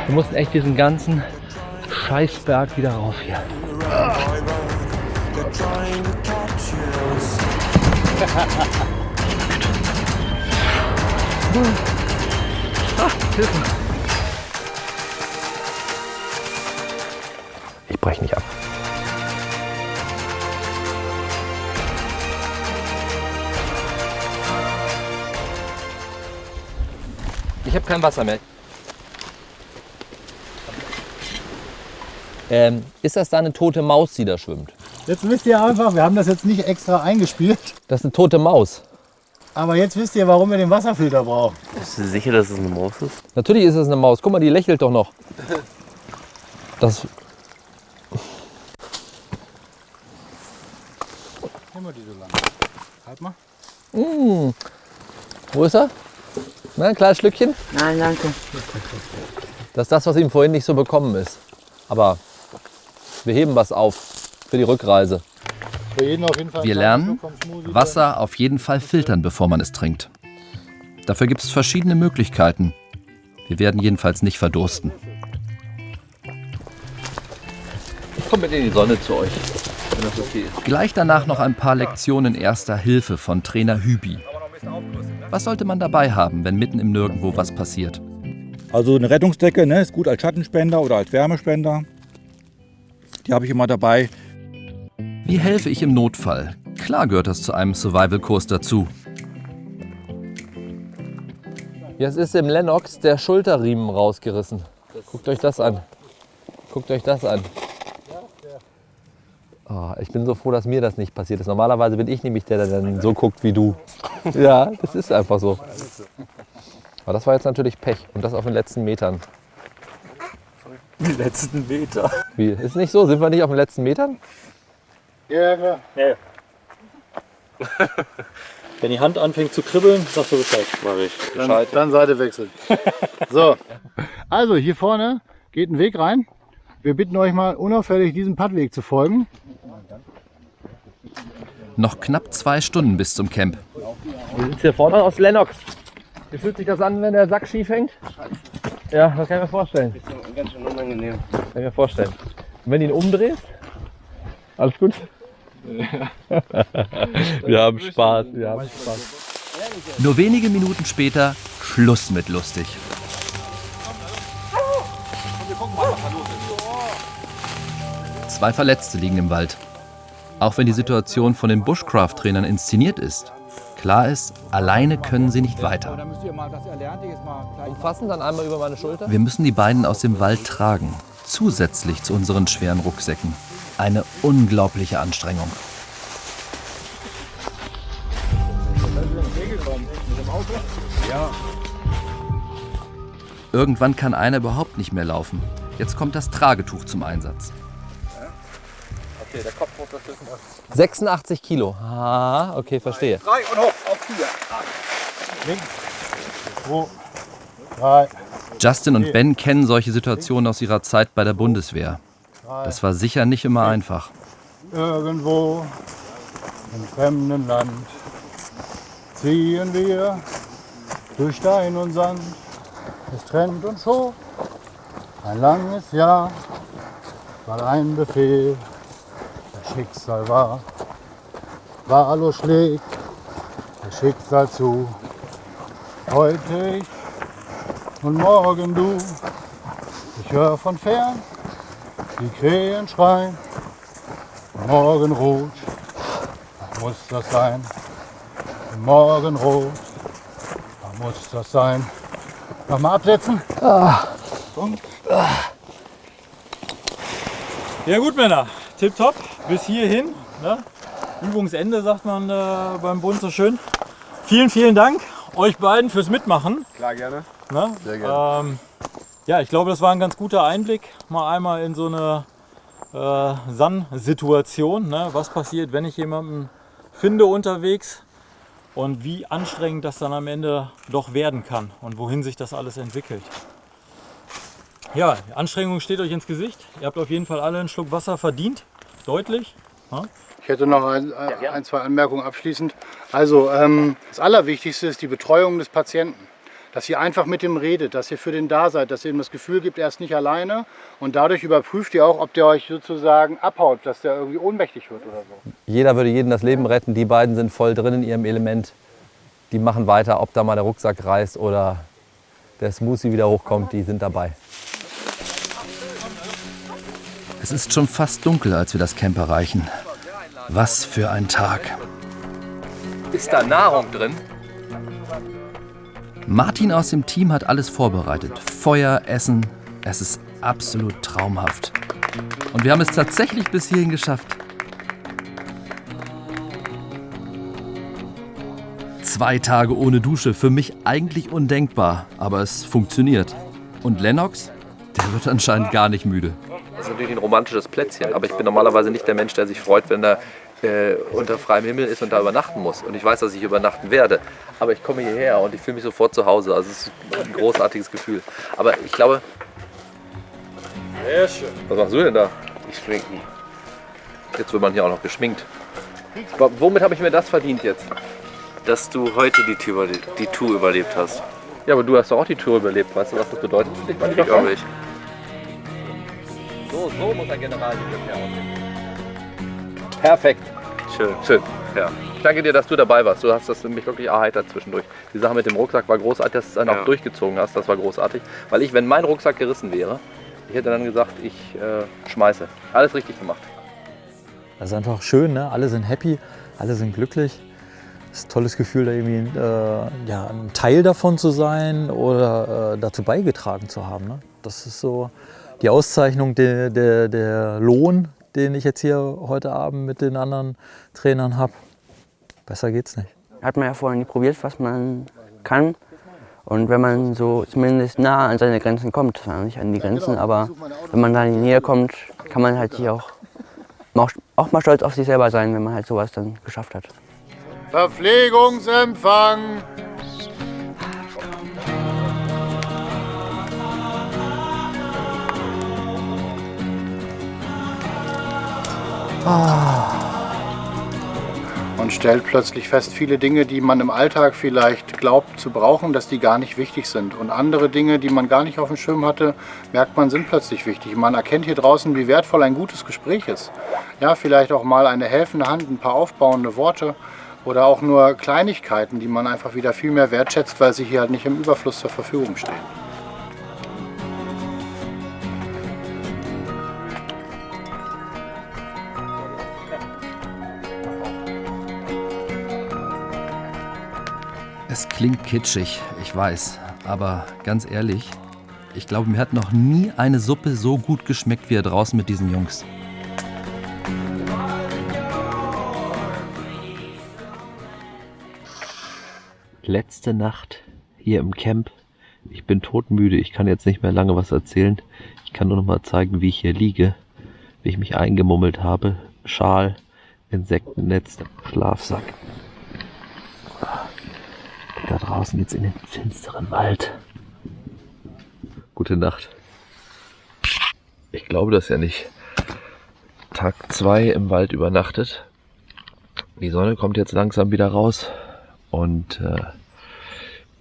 Wir mussten echt diesen ganzen Scheißberg wieder rauf hier. Hilfe! Ich breche nicht ab. Ich habe kein Wasser mehr. Ist das da eine tote Maus, die da schwimmt? Jetzt wisst ihr einfach, wir haben das jetzt nicht extra eingespielt. Das ist eine tote Maus. Aber jetzt wisst ihr, warum wir den Wasserfilter brauchen. Bist du sicher, dass es eine Maus ist? Natürlich ist es eine Maus. Guck mal, die lächelt doch noch. Das. Nehmen wir die so lang. Halt mal. Wo ist er? Na, ein kleines Schlückchen? Nein, danke. Das ist das, was ihm vorhin nicht so bekommen ist. Aber wir heben was auf für die Rückreise. Für jeden auf jeden Fall. Wir lernen, Wasser auf jeden Fall filtern, bevor man es trinkt. Dafür gibt es verschiedene Möglichkeiten. Wir werden jedenfalls nicht verdursten. Ich komme mit in die Sonne zu euch, wenn das okay ist. Gleich danach noch ein paar Lektionen erster Hilfe von Trainer Hübi. Was sollte man dabei haben, wenn mitten im Nirgendwo was passiert? Also eine Rettungsdecke, ne, ist gut als Schattenspender oder als Wärmespender. Die habe ich immer dabei. Wie helfe ich im Notfall? Klar gehört das zu einem Survival-Kurs dazu. Jetzt ist im Lennox der Schulterriemen rausgerissen. Guckt euch das an. Guckt euch das an. Oh, ich bin so froh, dass mir das nicht passiert ist. Normalerweise bin ich nämlich der, der dann so guckt wie du. Ja, das ist einfach so. Aber das war jetzt natürlich Pech. Und das auf den letzten Metern. Die letzten Meter. Wie? Ist nicht so? Sind wir nicht auf den letzten Metern? Ja, klar. Nee. Wenn die Hand anfängt zu kribbeln, sagst du Bescheid. Mach ich. Dann Seite wechseln. So. Also hier vorne geht ein Weg rein. Wir bitten euch mal unauffällig diesem Paddweg zu folgen. Noch knapp 2 Stunden bis zum Camp. Wir sind hier vorne aus Lennox. Wie fühlt sich das an, wenn der Sack schief hängt? Ja, das kann ich mir vorstellen. Ganz schön unangenehm. Kann ich mir vorstellen. Und wenn du ihn umdrehst? Alles gut? Wir haben Spaß. Wir haben Spaß. Nur wenige Minuten später Schluss mit lustig. Zwei Verletzte liegen im Wald. Auch wenn die Situation von den Bushcraft-Trainern inszeniert ist, klar ist, alleine können sie nicht weiter. Umfassen, dann einmal über meine Schulter. Wir müssen die beiden aus dem Wald tragen, zusätzlich zu unseren schweren Rucksäcken. Eine unglaubliche Anstrengung. Irgendwann kann einer überhaupt nicht mehr laufen. Jetzt kommt das Tragetuch zum Einsatz. Okay, der Kopf muss dazwischen. 86 Kilo. Ah, okay, verstehe. 3 und hoch auf 4. Links. 2, 3. Justin und Ben kennen solche Situationen aus ihrer Zeit bei der Bundeswehr. Das war sicher nicht immer einfach. Irgendwo im fremden Land ziehen wir durch Stein und Sand. Es trennt uns schon ein langes Jahr, weil ein Befehl das Schicksal war. Wahllos schlägt das Schicksal zu. Heute ich und morgen du. Ich höre von fern die Krähen schreien. Morgenrot, was muss das sein? Morgenrot, was muss das sein? Nochmal absetzen. Und Ja gut, Männer. Tipptopp. Bis hierhin. Ne? Übungsende, sagt man beim Bund so schön. Vielen, vielen Dank euch beiden fürs Mitmachen. Klar, gerne. Ne? Sehr gerne. Ja, ich glaube, das war ein ganz guter Einblick. Mal einmal in so eine San-Situation. Ne? Was passiert, wenn ich jemanden finde unterwegs? Und wie anstrengend das dann am Ende doch werden kann und wohin sich das alles entwickelt. Ja, die Anstrengung steht euch ins Gesicht. Ihr habt auf jeden Fall alle einen Schluck Wasser verdient. Deutlich. Ja? ich hätte noch ein, zwei Anmerkungen abschließend. Also das Allerwichtigste ist die Betreuung des Patienten. dass ihr einfach mit dem redet, dass ihr für den da seid, dass ihr ihm das Gefühl gibt, er ist nicht alleine und dadurch überprüft ihr auch, ob der euch sozusagen abhaut, dass der irgendwie ohnmächtig wird oder so. Jeder würde jedem das Leben retten. Die beiden sind voll drin in ihrem Element. Die machen weiter, ob da mal der Rucksack reißt oder der Smoothie wieder hochkommt, die sind dabei. Es ist schon fast dunkel, als wir das Camp erreichen. Was für ein Tag. Ist da Nahrung drin? Martin aus dem Team hat alles vorbereitet. Feuer, Essen. Es ist absolut traumhaft. Und wir haben es tatsächlich bis hierhin geschafft. 2 Tage ohne Dusche, für mich eigentlich undenkbar, aber es funktioniert. Und Lennox, der wird anscheinend gar nicht müde. Das ist natürlich ein romantisches Plätzchen, aber ich bin normalerweise nicht der Mensch, der sich freut, wenn er unter freiem Himmel ist und da übernachten muss. Und ich weiß, dass ich übernachten werde. Aber ich komme hierher und ich fühle mich sofort zu Hause. Also es ist ein großartiges Gefühl. Aber ich glaube... Sehr schön. Was machst du denn da? Ich schminken. Jetzt wird man hier auch noch geschminkt. Aber womit habe ich mir das verdient jetzt? Dass du heute die Tour überlebt hast. Ja, aber du hast doch auch die Tour überlebt. Weißt du, was das bedeutet für dich, mein lieber Glaube Freund? ich. So muss ein Generalsekretär aussehen. Perfekt. Schön. Schön. Ja. Ich danke dir, dass du dabei warst. Du hast das mich wirklich erheitert zwischendurch. Die Sache mit dem Rucksack war großartig, dass du es dann auch durchgezogen hast. Das war großartig. Weil ich, wenn mein Rucksack gerissen wäre, ich hätte dann gesagt, ich schmeiße. Alles richtig gemacht. Das ist einfach schön, ne? Alle sind happy, alle sind glücklich. Es ist ein tolles Gefühl, da irgendwie ein Teil davon zu sein oder dazu beigetragen zu haben. Ne? Das ist so die Auszeichnung, der Lohn, den ich jetzt hier heute Abend mit den anderen Trainern habe. Besser geht's nicht. Hat man ja vorher nie probiert, was man kann. Und wenn man so zumindest nah an seine Grenzen kommt, zwar nicht an die Grenzen, aber wenn man da in die Nähe kommt, kann man halt hier auch mal stolz auf sich selber sein, wenn man halt sowas dann geschafft hat. Verpflegungsempfang! Und stellt plötzlich fest, viele Dinge, die man im Alltag vielleicht glaubt zu brauchen, dass die gar nicht wichtig sind. Und andere Dinge, die man gar nicht auf dem Schirm hatte, merkt man, sind plötzlich wichtig. Man erkennt hier draußen, wie wertvoll ein gutes Gespräch ist. Ja, vielleicht auch mal eine helfende Hand, ein paar aufbauende Worte oder auch nur Kleinigkeiten, die man einfach wieder viel mehr wertschätzt, weil sie hier halt nicht im Überfluss zur Verfügung stehen. Es klingt kitschig, ich weiß, aber ganz ehrlich, ich glaube, mir hat noch nie eine Suppe so gut geschmeckt wie hier draußen mit diesen Jungs. Letzte Nacht hier im Camp. Ich bin todmüde, ich kann jetzt nicht mehr lange was erzählen. Ich kann nur noch mal zeigen, wie ich hier liege, wie ich mich eingemummelt habe. Schal, Insektennetz, Schlafsack. Da draußen geht's in den finsteren Wald. Gute Nacht. Ich glaube das ja nicht. Tag 2 im Wald übernachtet. Die Sonne kommt jetzt langsam wieder raus. Und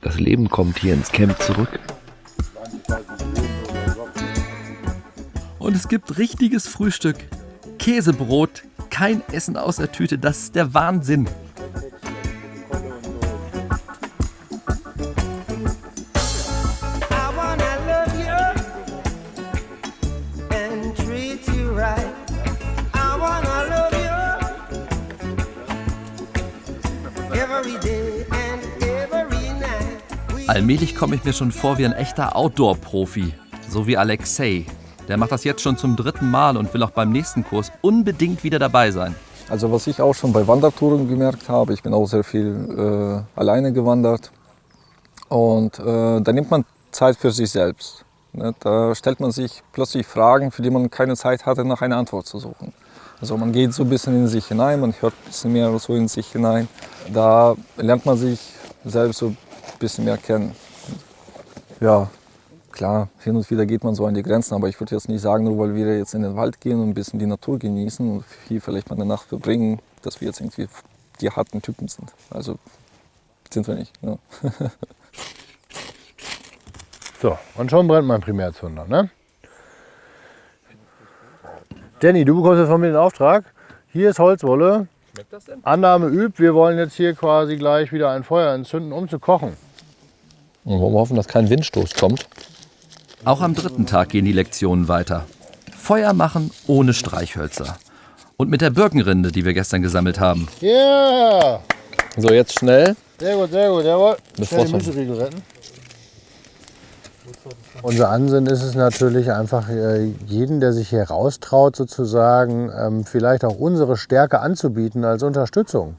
das Leben kommt hier ins Camp zurück. Und es gibt richtiges Frühstück. Käsebrot, kein Essen aus der Tüte, das ist der Wahnsinn. Allmählich komme ich mir schon vor wie ein echter Outdoor-Profi, so wie Alexei. Der macht das jetzt schon zum 3. Mal und will auch beim nächsten Kurs unbedingt wieder dabei sein. Also was ich auch schon bei Wandertouren gemerkt habe, ich bin auch sehr viel alleine gewandert und da nimmt man Zeit für sich selbst. Ne? Da stellt man sich plötzlich Fragen, für die man keine Zeit hatte, nach einer Antwort zu suchen. Also man geht so ein bisschen in sich hinein, man hört ein bisschen mehr so in sich hinein. Da lernt man sich selbst so ein bisschen mehr kennen. Ja, klar, hin und wieder geht man so an die Grenzen, aber ich würde jetzt nicht sagen, nur weil wir jetzt in den Wald gehen und ein bisschen die Natur genießen und hier vielleicht mal eine Nacht verbringen, dass wir jetzt irgendwie die harten Typen sind. Also sind wir nicht. Ja. So, und schon brennt mein Primärzünder, ne? Danny, du bekommst jetzt von mir den Auftrag. Hier ist Holzwolle. Schmeckt das denn? Annahme übt. Wir wollen jetzt hier quasi gleich wieder ein Feuer entzünden, um zu kochen. Und wollen wir hoffen, dass kein Windstoß kommt. Auch am 3. Tag gehen die Lektionen weiter. Feuer machen ohne Streichhölzer. Und mit der Birkenrinde, die wir gestern gesammelt haben. Yeah! So, jetzt schnell. Sehr gut, jawohl. Bevor Schnell die es Müsselriegel retten. Unser Ansinnen ist es natürlich einfach, jeden, der sich hier raustraut, sozusagen, vielleicht auch unsere Stärke anzubieten als Unterstützung.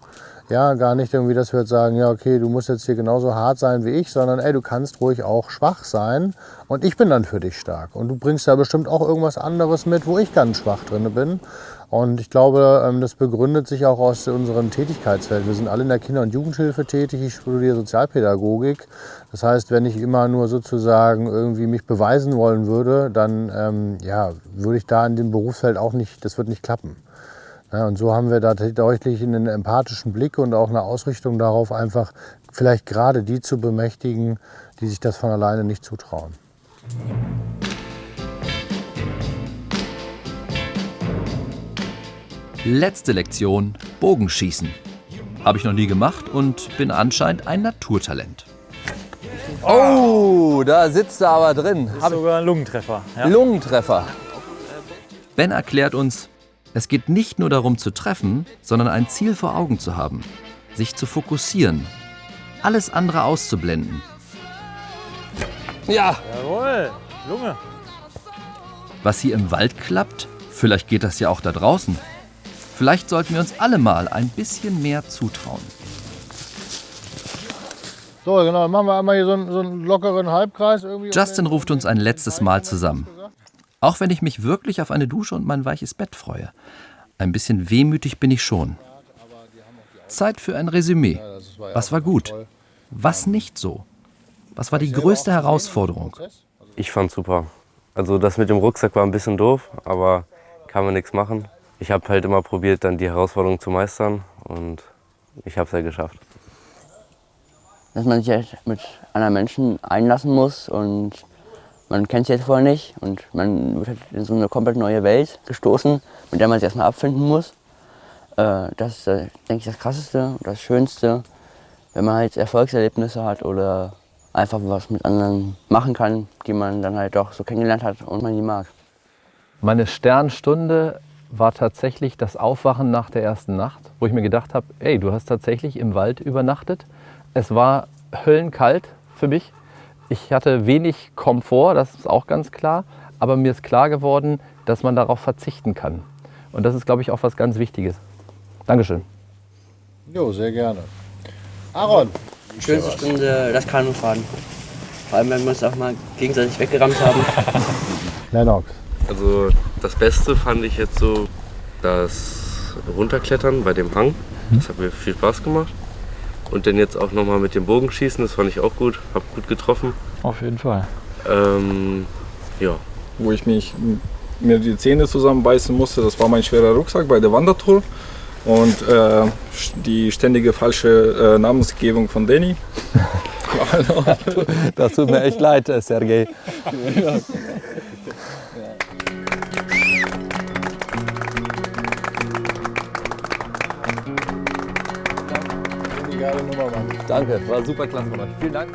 Ja, gar nicht irgendwie, dass wir jetzt sagen, ja okay, du musst jetzt hier genauso hart sein wie ich, sondern ey, du kannst ruhig auch schwach sein und ich bin dann für dich stark. Und du bringst da bestimmt auch irgendwas anderes mit, wo ich ganz schwach drin bin. Und ich glaube, das begründet sich auch aus unserem Tätigkeitsfeld. Wir sind alle in der Kinder- und Jugendhilfe tätig, ich studiere Sozialpädagogik. Das heißt, wenn ich immer nur sozusagen irgendwie mich beweisen wollen würde, dann ja, würde ich da in dem Berufsfeld auch nicht, das wird nicht klappen. Ja, und so haben wir da deutlich einen empathischen Blick und auch eine Ausrichtung darauf, einfach vielleicht gerade die zu bemächtigen, die sich das von alleine nicht zutrauen. Letzte Lektion, Bogenschießen. Habe ich noch nie gemacht und bin anscheinend ein Naturtalent. Oh, da sitzt er aber drin. Ist sogar ein Lungentreffer. Ja. Lungentreffer. Ben erklärt uns, es geht nicht nur darum zu treffen, sondern ein Ziel vor Augen zu haben, sich zu fokussieren, alles andere auszublenden. Ja. Jawohl, Lunge. Was hier im Wald klappt, vielleicht geht das ja auch da draußen. Vielleicht sollten wir uns alle mal ein bisschen mehr zutrauen. So, genau, dann machen wir einmal hier so einen lockeren Halbkreis. Irgendwie Justin ruft uns ein letztes Mal zusammen. Auch wenn ich mich wirklich auf eine Dusche und mein weiches Bett freue. Ein bisschen wehmütig bin ich schon. Zeit für ein Resümee. Was war gut? Was nicht so? Was war die größte Herausforderung? Ich fand's super. Also das mit dem Rucksack war ein bisschen doof, aber kann man nichts machen. Ich habe halt immer probiert, dann die Herausforderung zu meistern und ich habe es ja geschafft. Dass man sich halt mit anderen Menschen einlassen muss und man kennt sie jetzt vorher nicht und man wird halt in so eine komplett neue Welt gestoßen, mit der man sich erstmal abfinden muss. Das ist, denke ich, das Krasseste und das Schönste, wenn man halt Erfolgserlebnisse hat oder einfach was mit anderen machen kann, die man dann halt doch so kennengelernt hat und man die mag. Meine Sternstunde war tatsächlich das Aufwachen nach der ersten Nacht, wo ich mir gedacht habe, ey, du hast tatsächlich im Wald übernachtet. Es war höllenkalt für mich. Ich hatte wenig Komfort, das ist auch ganz klar. Aber mir ist klar geworden, dass man darauf verzichten kann. Und das ist, glaube ich, auch was ganz Wichtiges. Dankeschön. Jo, sehr gerne. Aaron. Schönste Stunde, das Kanufahren. Vor allem, wenn wir uns auch mal gegenseitig weggerammt haben. Lennox. Also das Beste fand ich jetzt so das Runterklettern bei dem Hang. Das hat mir viel Spaß gemacht. Und dann jetzt auch nochmal mit dem Bogenschießen, das fand ich auch gut. Hab gut getroffen. Auf jeden Fall. Ja. Wo ich mir die Zähne zusammenbeißen musste, das war mein schwerer Rucksack bei der Wandertour. Und die ständige falsche Namensgebung von Danny. Das tut mir echt leid, Sergej. Geile Nummer, Mann. Danke, war super klasse von euch. Vielen Dank.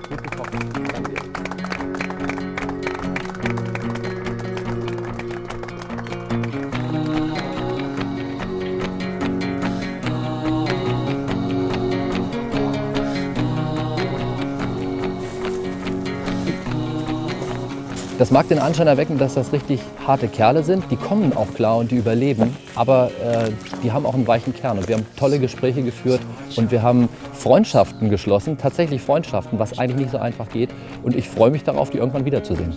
Gut getroffen. Danke dir. Das mag den Anschein erwecken, dass das richtig harte Kerle sind. Die kommen auch klar und die überleben, aber die haben auch einen weichen Kern. Und wir haben tolle Gespräche geführt und wir haben Freundschaften geschlossen, tatsächlich Freundschaften, was eigentlich nicht so einfach geht. Und ich freue mich darauf, die irgendwann wiederzusehen.